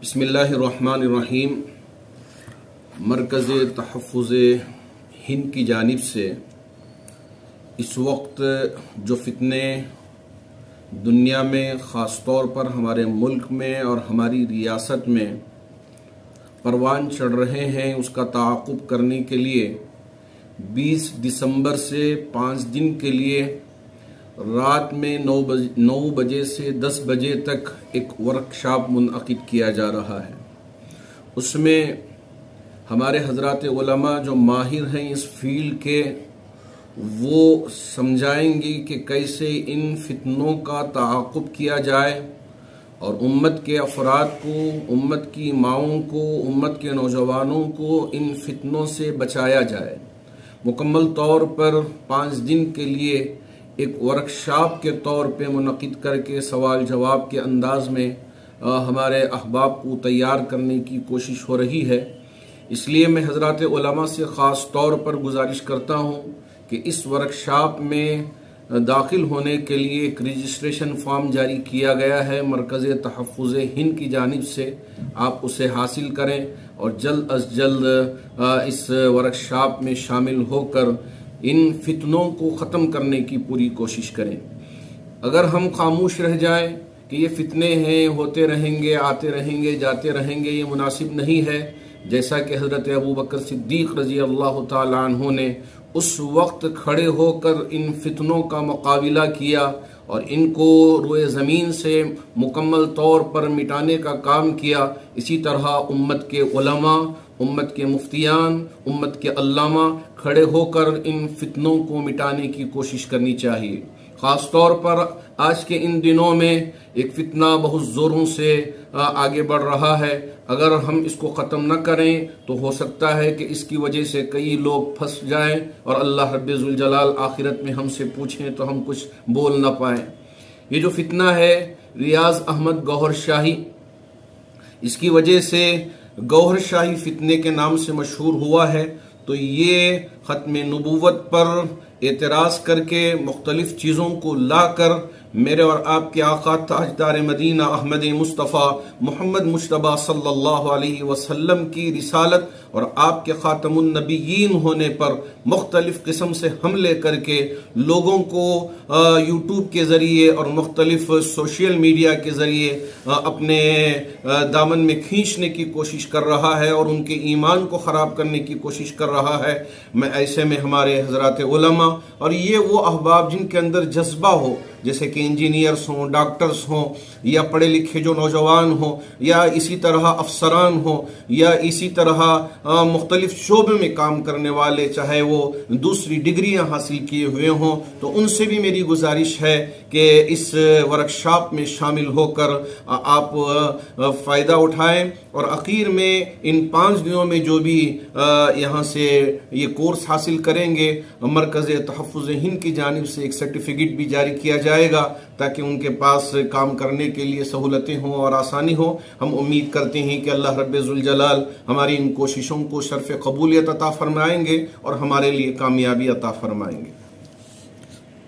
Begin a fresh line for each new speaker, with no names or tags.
بسم اللہ الرحمن الرحیم۔ مرکز تحفظ ہند کی جانب سے اس وقت جو فتنے دنیا میں خاص طور پر ہمارے ملک میں اور ہماری ریاست میں پروان چڑھ رہے ہیں، اس کا تعاقب کرنے کے لیے 20 دسمبر سے 5 دن کے لیے رات میں 9 بجے سے 10 بجے تک ایک ورکشاپ منعقد کیا جا رہا ہے۔ اس میں ہمارے حضرات علماء جو ماہر ہیں اس فیلڈ کے، وہ سمجھائیں گے کہ کیسے ان فتنوں کا تعاقب کیا جائے اور امت کے افراد کو، امت کی ماؤں کو، امت کے نوجوانوں کو ان فتنوں سے بچایا جائے۔ مکمل طور پر 5 دن کے لیے ایک ورکشاپ کے طور پہ منعقد کر کے سوال جواب کے انداز میں ہمارے احباب کو تیار کرنے کی کوشش ہو رہی ہے۔ اس لیے میں حضرات علماء سے خاص طور پر گزارش کرتا ہوں کہ اس ورکشاپ میں داخل ہونے کے لیے ایک رجسٹریشن فارم جاری کیا گیا ہے مرکز تحفظ ہند کی جانب سے، آپ اسے حاصل کریں اور جلد از جلد اس ورکشاپ میں شامل ہو کر ان فتنوں کو ختم کرنے کی پوری کوشش کریں۔ اگر ہم خاموش رہ جائیں کہ یہ فتنے ہیں، ہوتے رہیں گے، آتے رہیں گے، جاتے رہیں گے، یہ مناسب نہیں ہے۔ جیسا کہ حضرت ابوبکر صدیق رضی اللہ تعالیٰ عنہ نے اس وقت کھڑے ہو کر ان فتنوں کا مقابلہ کیا اور ان کو روئے زمین سے مکمل طور پر مٹانے کا کام کیا، اسی طرح امت کے علماء، امت کے مفتیان، امت کے علامہ کھڑے ہو کر ان فتنوں کو مٹانے کی کوشش کرنی چاہیے۔ خاص طور پر آج کے ان دنوں میں ایک فتنہ بہت زوروں سے آگے بڑھ رہا ہے۔ اگر ہم اس کو ختم نہ کریں تو ہو سکتا ہے کہ اس کی وجہ سے کئی لوگ پھنس جائیں اور اللہ رب ذوالجلال آخرت میں ہم سے پوچھیں تو ہم کچھ بول نہ پائیں۔ یہ جو فتنہ ہے ریاض احمد گوہر شاہی، اس کی وجہ سے گوہر شاہی فتنے کے نام سے مشہور ہوا ہے۔ تو یہ ختم نبوت پر اعتراض کر کے مختلف چیزوں کو لا کر میرے اور آپ کے آقا تاجدار مدینہ احمد مصطفیٰ محمد مجتبیٰ صلی اللہ علیہ وسلم کی رسالت اور آپ کے خاتم النبیین ہونے پر مختلف قسم سے حملے کر کے لوگوں کو یوٹیوب کے ذریعے اور مختلف سوشل میڈیا کے ذریعے اپنے دامن میں کھینچنے کی کوشش کر رہا ہے اور ان کے ایمان کو خراب کرنے کی کوشش کر رہا ہے۔ میں ایسے میں ہمارے حضرات علماء اور یہ وہ احباب جن کے اندر جذبہ ہو، جیسے کہ انجینئرز ہوں، ڈاکٹرز ہوں، یا پڑھے لکھے جو نوجوان ہوں، یا اسی طرح افسران ہوں، یا اسی طرح مختلف شعبے میں کام کرنے والے، چاہے وہ دوسری ڈگریاں حاصل کیے ہوئے ہوں، تو ان سے بھی میری گزارش ہے کہ اس ورکشاپ میں شامل ہو کر آپ فائدہ اٹھائیں اور اخیر میں ان 5 دنوں میں جو بھی یہاں سے یہ کورس حاصل کریں گے، مرکز تحفظ ہند کی جانب سے ایک سرٹیفکیٹ بھی جاری کیا جائے گا تاکہ ان کے پاس کام کرنے کے لیے سہولتیں ہوں اور آسانی ہو۔ ہم امید کرتے ہیں کہ اللہ رب ذوالجلال ہماری ان کوششوں کو شرف قبولیت عطا فرمائیں گے اور ہمارے لیے کامیابی عطا فرمائیں گے۔